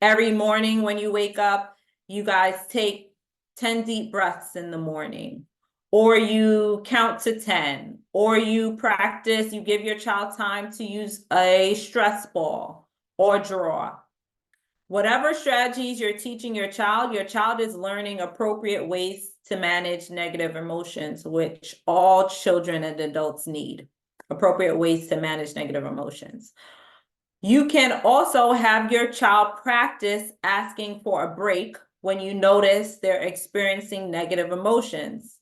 every morning when you wake up, you guys take 10 deep breaths in the morning, or you count to 10, or you practice, you give your child time to use a stress ball or draw. Whatever strategies you're teaching your child is learning appropriate ways to manage negative emotions, which all children and adults need. Appropriate ways to manage negative emotions. You can also have your child practice asking for a break when you notice they're experiencing negative emotions,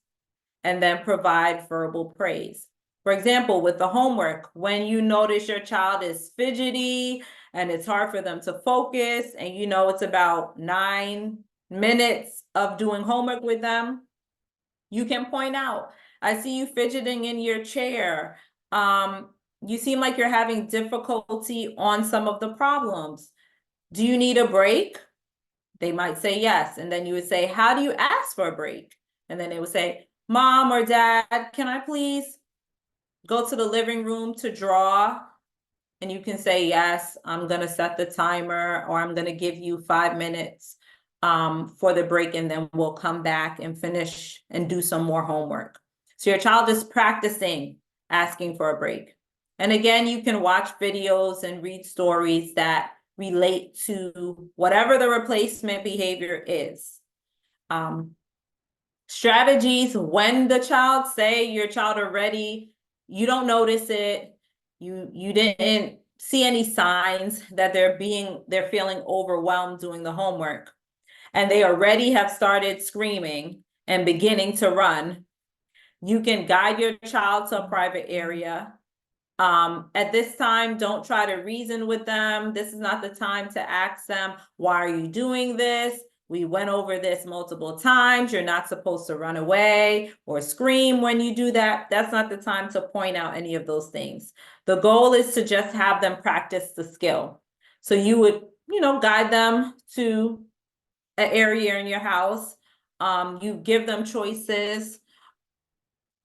and then provide verbal praise. For example, with the homework, when you notice your child is fidgety and it's hard for them to focus, and you know it's about 9 minutes of doing homework with them, you can point out, I see you fidgeting in your chair. You seem like you're having difficulty on some of the problems. Do you need a break? They might say yes. And then you would say, how do you ask for a break? And then they would say, Mom or Dad, can I please go to the living room to draw? And you can say, yes, I'm going to set the timer, or I'm going to give you 5 minutes for the break, and then we'll come back and finish and do some more homework. So your child is practicing asking for a break. And again, you can watch videos and read stories that relate to whatever the replacement behavior is. Strategies when the child, say your child already, you don't notice it, you didn't see any signs that they're feeling overwhelmed doing the homework, and they already have started screaming and beginning to run. You can guide your child to a private area. At this time, don't try to reason with them. This is not the time to ask them, why are you doing this? We went over this multiple times. You're not supposed to run away or scream when you do that. That's not the time to point out any of those things. The goal is to just have them practice the skill. So you would, guide them to an area in your house. You give them choices.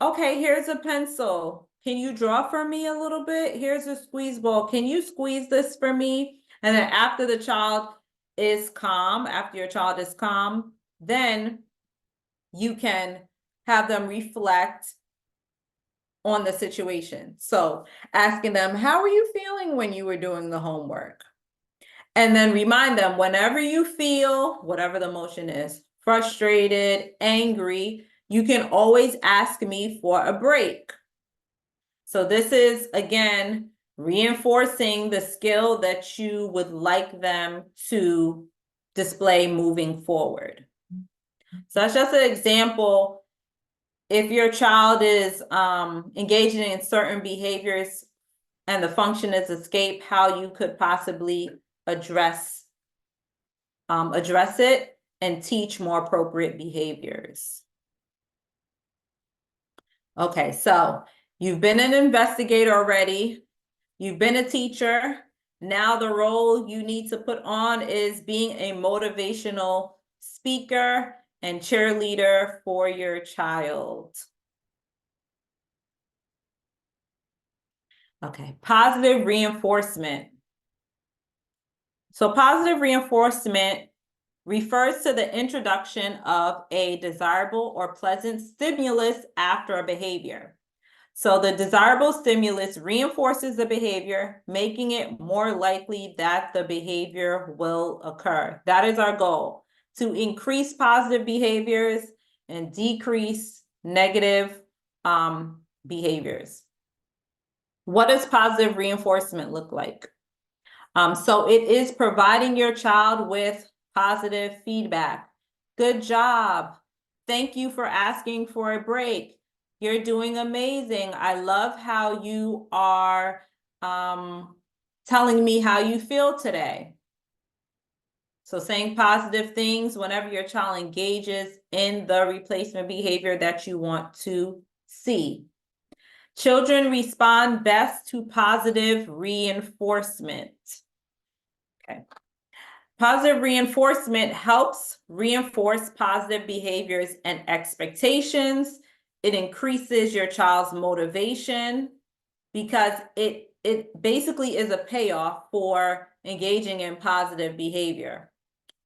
Okay, here's a pencil. Can you draw for me a little bit? Here's a squeeze ball. Can you squeeze this for me? And then after the child is calm, after your child is calm, then you can have them reflect on the situation. So asking them, how were you feeling when you were doing the homework? And then remind them, whenever you feel, whatever the emotion is, frustrated, angry, you can always ask me for a break. So this is, again, reinforcing the skill that you would like them to display moving forward. So that's just an example. If your child is engaging in certain behaviors and the function is escape, how you could possibly address it and teach more appropriate behaviors. Okay, so you've been an investigator already. You've been a teacher. Now the role you need to put on is being a motivational speaker and cheerleader for your child. Okay, positive reinforcement. So positive reinforcement refers to the introduction of a desirable or pleasant stimulus after a behavior. So the desirable stimulus reinforces the behavior, making it more likely that the behavior will occur. That is our goal, to increase positive behaviors and decrease negative behaviors. What does positive reinforcement look like? So it is providing your child with positive feedback. Good job. Thank you for asking for a break. You're doing amazing. I love how you are telling me how you feel today. So saying positive things whenever your child engages in the replacement behavior that you want to see. Children respond best to positive reinforcement. Okay. Positive reinforcement helps reinforce positive behaviors and expectations. It increases your child's motivation because it basically is a payoff for engaging in positive behavior.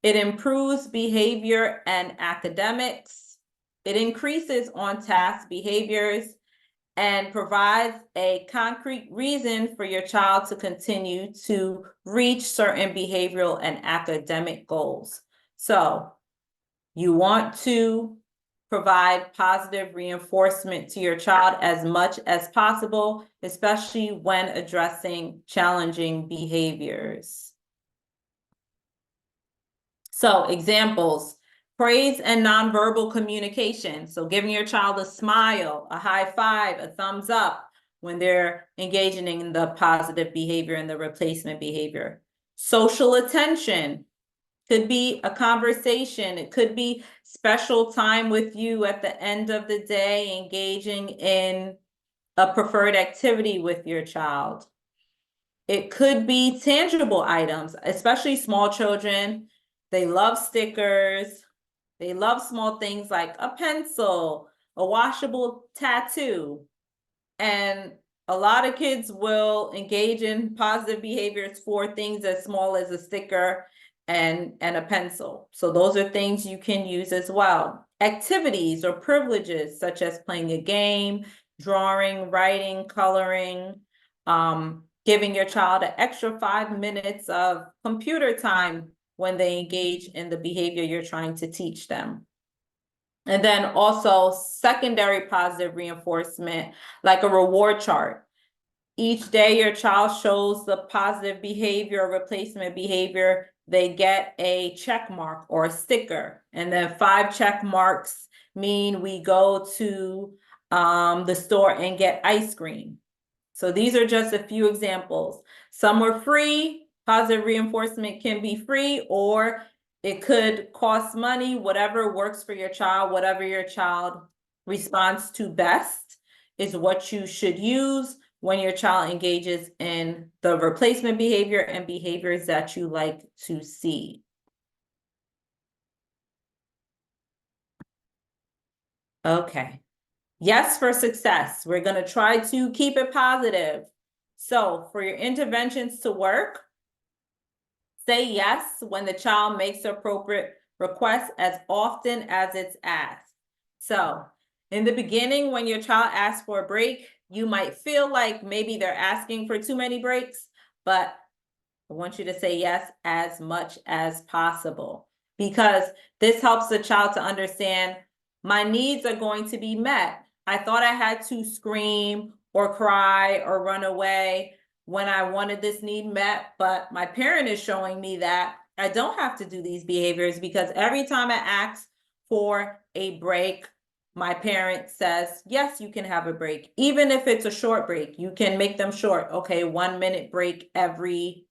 It improves behavior and academics. It increases on-task behaviors and provides a concrete reason for your child to continue to reach certain behavioral and academic goals. So you want to provide positive reinforcement to your child as much as possible, especially when addressing challenging behaviors. So examples, praise and nonverbal communication. So giving your child a smile, a high five, a thumbs up when they're engaging in the positive behavior and the replacement behavior. Social attention could be a conversation. It could be special time with you at the end of the day, engaging in a preferred activity with your child. It could be tangible items, especially small children. They love stickers. They love small things like a pencil, a washable tattoo. And a lot of kids will engage in positive behaviors for things as small as a sticker and a pencil. So those are things you can use as well. Activities or privileges such as playing a game, drawing, writing, coloring, giving your child an extra 5 minutes of computer time when they engage in the behavior you're trying to teach them. And then also secondary positive reinforcement, like a reward chart. Each day your child shows the positive behavior or replacement behavior, they get a check mark or a sticker. And then 5 check marks mean we go to the store and get ice cream. So these are just a few examples. Some are free. Positive reinforcement can be free, or it could cost money. Whatever works for your child, whatever your child responds to best is what you should use when your child engages in the replacement behavior and behaviors that you like to see. Okay. Yes for success. We're going to try to keep it positive. So for your interventions to work, say yes when the child makes the appropriate request as often as it's asked. So in the beginning, when your child asks for a break, you might feel like maybe they're asking for too many breaks, but I want you to say yes as much as possible, because this helps the child to understand my needs are going to be met. I thought I had to scream or cry or run away when I wanted this need met, but my parent is showing me that I don't have to do these behaviors, because every time I ask for a break, my parent says, yes, you can have a break. Even if it's a short break, you can make them short. Okay, 1 minute break every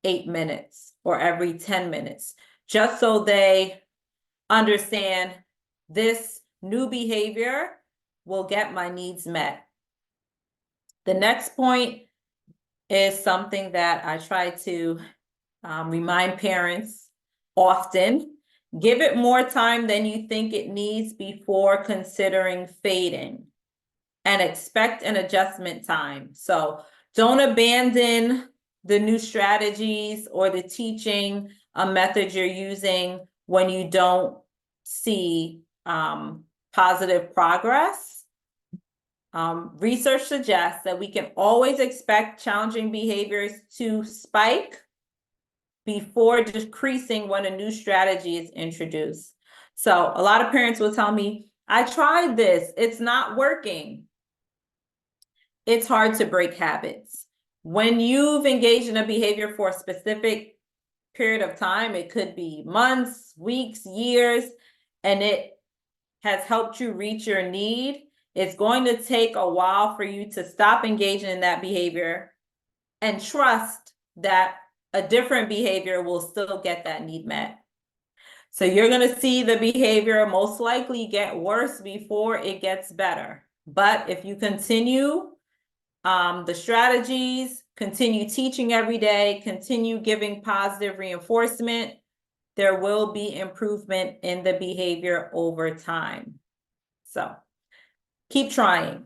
8 minutes or every 10 minutes, just so they understand this new behavior will get my needs met. The next point is something that I try to remind parents often. Give it more time than you think it needs before considering fading, and expect an adjustment time. So don't abandon the new strategies or the teaching method you're using when you don't see positive progress. Research suggests that we can always expect challenging behaviors to spike before decreasing when a new strategy is introduced. So a lot of parents will tell me, I tried this, it's not working. It's hard to break habits. When you've engaged in a behavior for a specific period of time, it could be months, weeks, years, and it has helped you reach your need, it's going to take a while for you to stop engaging in that behavior and trust that a different behavior will still get that need met. So you're going to see the behavior most likely get worse before it gets better. But if you continue the strategies, continue teaching every day, continue giving positive reinforcement, there will be improvement in the behavior over time. So keep trying.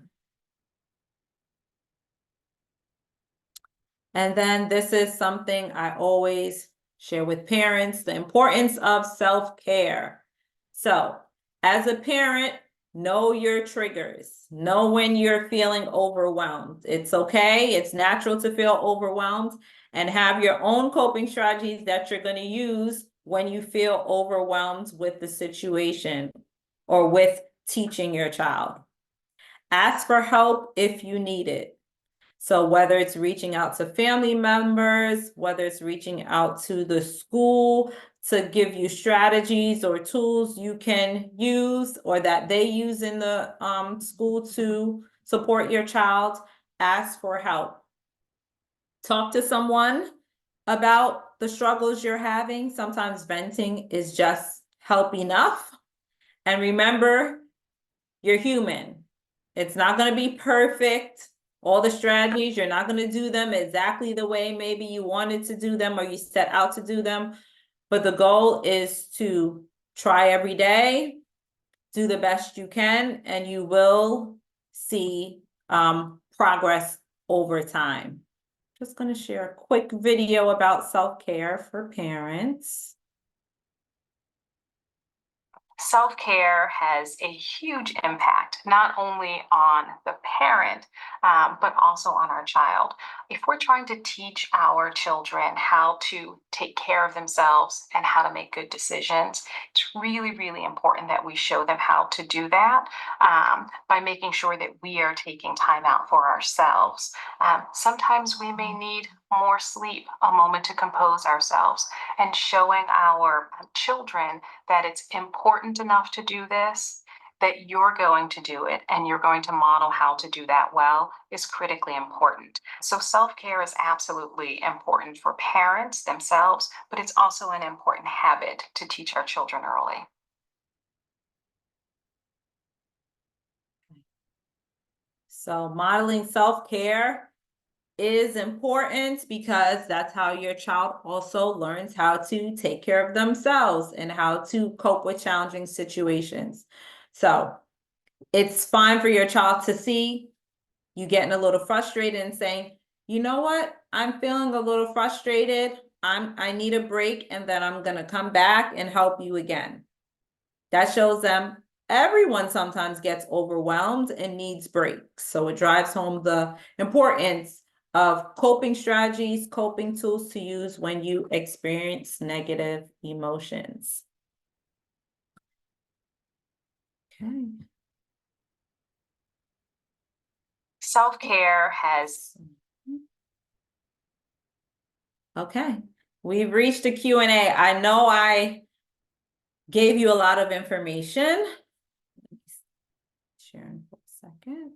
And then this is something I always share with parents, the importance of self-care. So as a parent, know your triggers. Know when you're feeling overwhelmed. It's okay. It's natural to feel overwhelmed, and have your own coping strategies that you're going to use when you feel overwhelmed with the situation or with teaching your child. Ask for help if you need it. So whether it's reaching out to family members, whether it's reaching out to the school to give you strategies or tools you can use or that they use in the school to support your child, ask for help. Talk to someone about the struggles you're having. Sometimes venting is just help enough. And remember, you're human. It's not going to be perfect. All the strategies, you're not going to do them exactly the way maybe you wanted to do them or you set out to do them. But the goal is to try every day, do the best you can, and you will see progress over time. Just going to share a quick video about self-care for parents. Self-care has a huge impact, not only on the parent, but also on our child. If we're trying to teach our children how to take care of themselves and how to make good decisions, it's really, really important that we show them how to do that by making sure that we are taking time out for ourselves. Sometimes we may need more sleep, a moment to compose ourselves, and showing our children that it's important enough to do this, that you're going to do it and you're going to model how to do that well is critically important. So self-care is absolutely important for parents themselves, but it's also an important habit to teach our children early. So modeling self-care is important because that's how your child also learns how to take care of themselves and how to cope with challenging situations. So it's fine for your child to see you getting a little frustrated and saying, you know what, I'm feeling a little frustrated. I need a break, and then I'm going to come back and help you again. That shows them everyone sometimes gets overwhelmed and needs breaks. So it drives home the importance of coping strategies, coping tools to use when you experience negative emotions. Okay. Self-care has... Okay, we've reached a Q&A. I know I gave you a lot of information. Sharon for a second.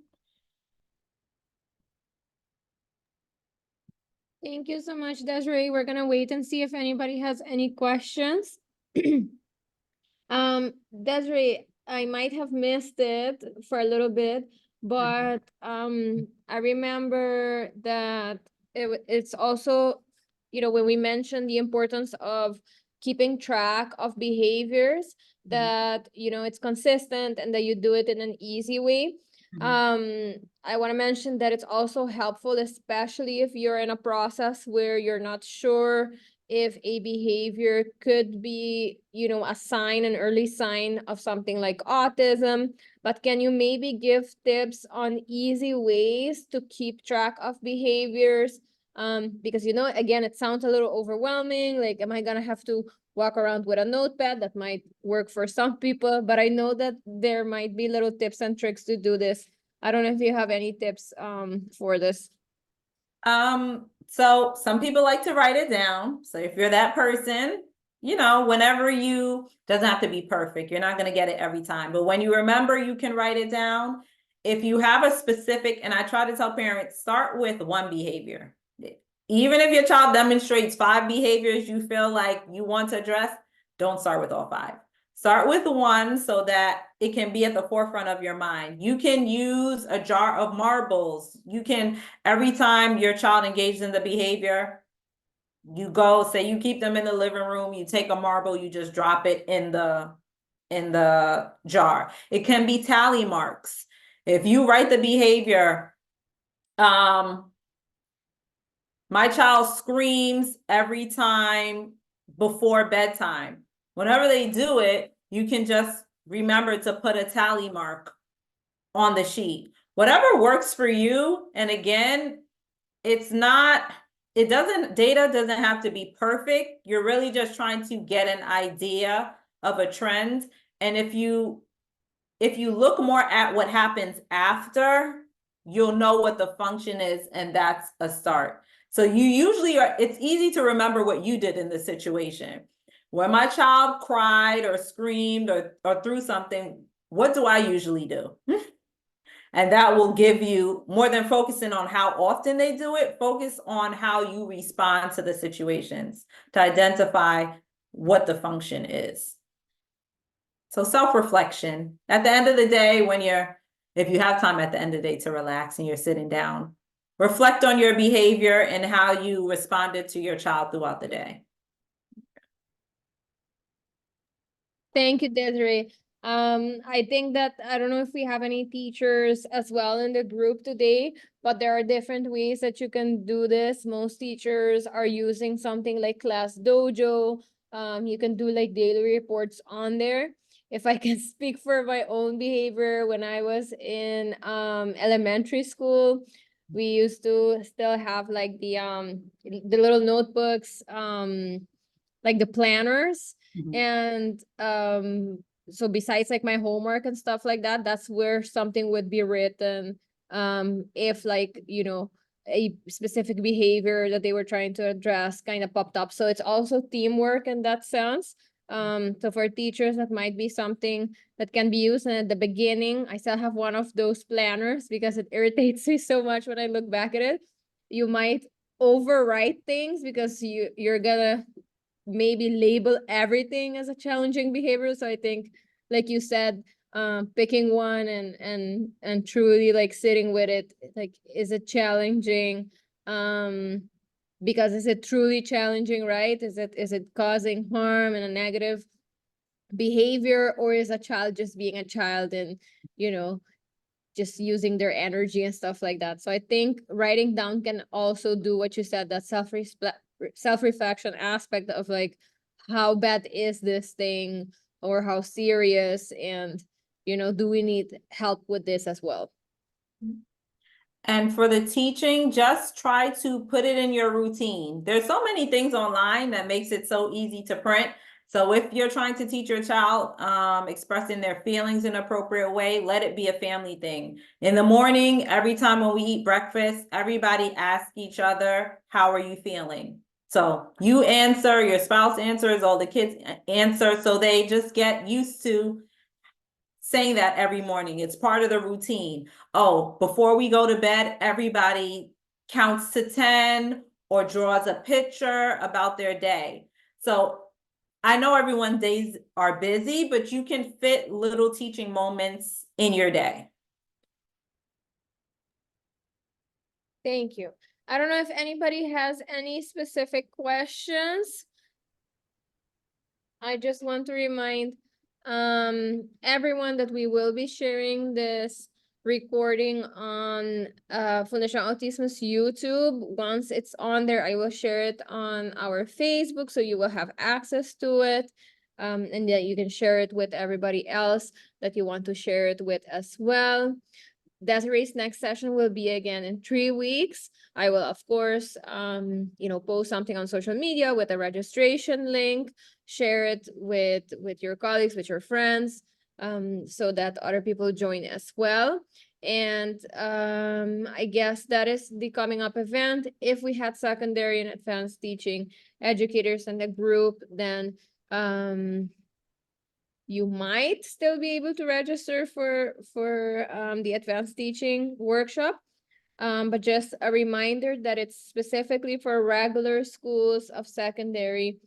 Thank you so much, Desiree. We're gonna wait and see if anybody has any questions. Desiree, I might have missed it for a little bit, but I remember that it's also, you know, when we mentioned the importance of keeping track of behaviors, that, you know, it's consistent and that you do it in an easy way. I want to mention that it's also helpful, especially if you're in a process where you're not sure if a behavior could be, you know, a sign, an early sign of something like autism. But can you maybe give tips on easy ways to keep track of behaviors? Because, you know, again, it sounds a little overwhelming. Like, am I gonna have to walk around with a notepad? That might work for some people, but I know that there might be little tips and tricks to do this. I don't know if you have any tips for this. So some people like to write it down. So if you're that person, you know, whenever you, doesn't have to be perfect, you're not going to get it every time, but when you remember, you can write it down. If you have a specific, and I try to tell parents, start with one behavior. Even if your child demonstrates 5 behaviors you feel like you want to address, don't start with all 5. Start with one so that it can be at the forefront of your mind. You can use a jar of marbles. You can, every time your child engages in the behavior, you go, say you keep them in the living room, you take a marble, you just drop it in the jar. It can be tally marks. If you write the behavior, my child screams every time before bedtime. Whenever they do it, you can just remember to put a tally mark on the sheet. Whatever works for you. And again, data doesn't have to be perfect. You're really just trying to get an idea of a trend. And if you look more at what happens after, you'll know what the function is, and that's a start. So it's easy to remember what you did in the situation. When my child cried or screamed or threw something, what do I usually do? And that will give you, more than focusing on how often they do it, focus on how you respond to the situations to identify what the function is. So self-reflection. At the end of the day, if you have time at the end of the day to relax and you're sitting down, reflect on your behavior and how you responded to your child throughout the day. Thank you, Desiree. I think that, I don't know if we have any teachers as well in the group today, but there are different ways that you can do this. Most teachers are using something like Class Dojo. You can do like daily reports on there. If I can speak for my own behavior, when I was in elementary school, we used to still have like the little notebooks, like the planners. And so besides like my homework and stuff like that, that's where something would be written if like, you know, a specific behavior that they were trying to address kind of popped up. So it's also teamwork in that sense. So for teachers, that might be something that can be used. And at the beginning, I still have one of those planners because it irritates me so much when I look back at it. You might overwrite things because you're gonna maybe label everything as a challenging behavior. So I think, like you said, picking one and truly like sitting with it, like, is it challenging? Because is it truly challenging, right? Is it causing harm and a negative behavior, or is a child just being a child and, you know, just using their energy and stuff like that? So I think writing down can also do what you said, that self-reflection aspect of like, how bad is this thing, or how serious, and, you know, do we need help with this as well? And for the teaching, just try to put it in your routine. There's so many things online that makes it so easy to print. So if you're trying to teach your child expressing their feelings in an appropriate way, let it be a family thing. In the morning, every time when we eat breakfast, everybody asks each other, how are you feeling? So you answer, your spouse answers, all the kids answer. So they just get used to saying that every morning. It's part of the routine. Oh, before we go to bed, everybody counts to 10 or draws a picture about their day. So I know everyone's days are busy, but you can fit little teaching moments in your day. Thank you. I don't know if anybody has any specific questions. I just want to remind everyone that we will be sharing this recording on Fundación Autismo's YouTube. Once it's on there, I will share it on our Facebook, so you will have access to it, and that you can share it with everybody else that you want to share it with as well. Desiree's next session will be again in 3 weeks. I will, of course, you know, post something on social media with a registration link, share it with your colleagues, with your friends, so that other people join as well. And I guess that is the coming up event. If we had secondary and advanced teaching educators in the group, then you might still be able to register for the advanced teaching workshop. But just a reminder that it's specifically for regular schools of secondary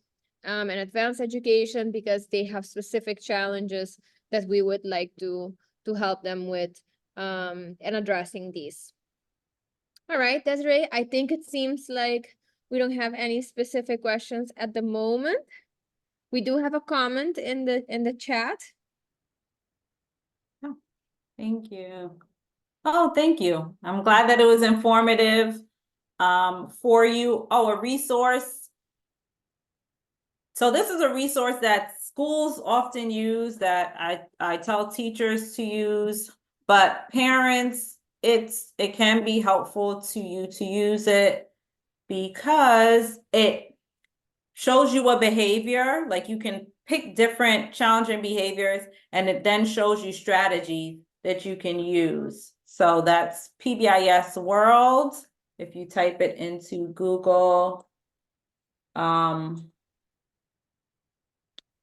and advanced education because they have specific challenges that we would like to help them with and addressing these. All right, Desiree, I think it seems like we don't have any specific questions at the moment. We do have a comment in the chat. Thank you. Oh, thank you. I'm glad that it was informative for you. Oh, a resource. So this is a resource that schools often use that I tell teachers to use, but parents, it can be helpful to you to use it because it shows you a behavior, like you can pick different challenging behaviors and it then shows you strategies that you can use. So that's PBIS World. If you type it into Google,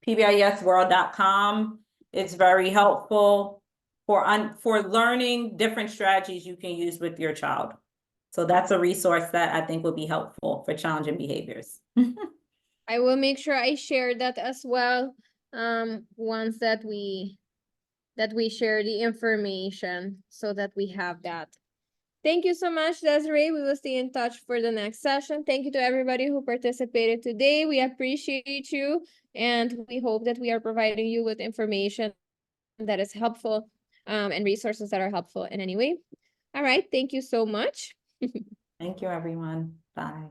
PBISworld.com. It's very helpful for learning different strategies you can use with your child. So that's a resource that I think will be helpful for challenging behaviors. I will make sure I share that as well. Once that we share the information so that we have that. Thank you so much, Desiree. We will stay in touch for the next session. Thank you to everybody who participated today. We appreciate you, and we hope that we are providing you with information that is helpful and resources that are helpful in any way. All right. Thank you so much. Thank you, everyone. Bye.